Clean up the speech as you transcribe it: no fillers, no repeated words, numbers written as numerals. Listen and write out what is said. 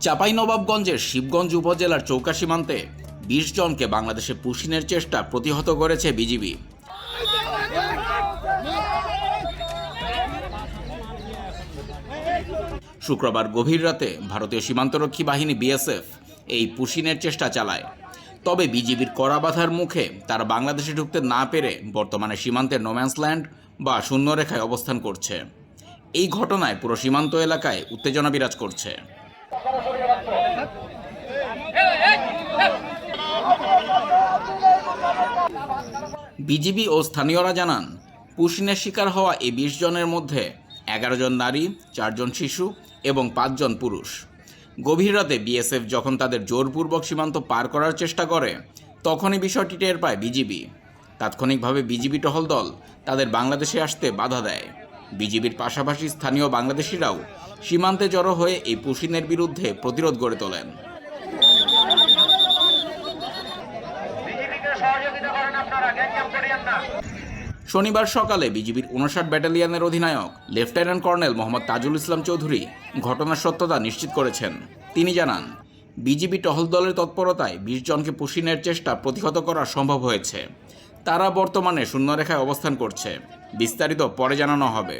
চাঁপাইনবাবগঞ্জের শিবগঞ্জ উপজেলার চৌকা সীমান্তে ২০ জনকে বাংলাদেশে পুশিনের চেষ্টা প্রতিহত করেছে বিজিবি। শুক্রবার গভীর রাতে ভারতীয় সীমান্তরক্ষী বাহিনী বিএসএফ এই পুশিনের চেষ্টা চালায়। তবে বিজিবির কড়া বাধার মুখে তারা বাংলাদেশে ঢুকতে না পেরে বর্তমানে সীমান্তের নোম্যান্সল্যান্ড বা শূন্যরেখায় অবস্থান করছে। এই ঘটনায় পুরো সীমান্ত এলাকায় উত্তেজনা বিরাজ করছে। বিজিবি ও স্থানীয়রা জানান, পুশিনের শিকার হওয়া এই ২০ জনের মধ্যে ১১ জন নারী, ৪ জন শিশু এবং ৫ জন পুরুষ। গভীর রাতে বিএসএফ যখন তাদের জোরপূর্বক সীমান্ত পার করার চেষ্টা করে, তখনই বিষয়টি টের পায় বিজিবি। তাৎক্ষণিকভাবে বিজিবি টহল দল তাদের বাংলাদেশে আসতে বাধা দেয়। বিজিবির পাশাপাশি স্থানীয় বাংলাদেশিরাও সীমান্তে জড়ো হয়ে এই পুশিনের বিরুদ্ধে প্রতিরোধ গড়ে তোলেন। শনিবার সকালে বিজিবির ৫৯ ব্যাটালিয়নের অধিনায়ক লেফটেন্যান্ট কর্নেল মোহাম্মদ তাজুল ইসলাম চৌধুরী ঘটনার সত্যতা নিশ্চিত করেছেন। তিনি জানান, বিজিবি টহল দলের তৎপরতায় ২০ জনকে পুশিনের চেষ্টা প্রতিহত করা সম্ভব হয়েছে। তারা বর্তমানে শূন্যরেখায় অবস্থান করছে। বিস্তারিত পরে জানানো হবে।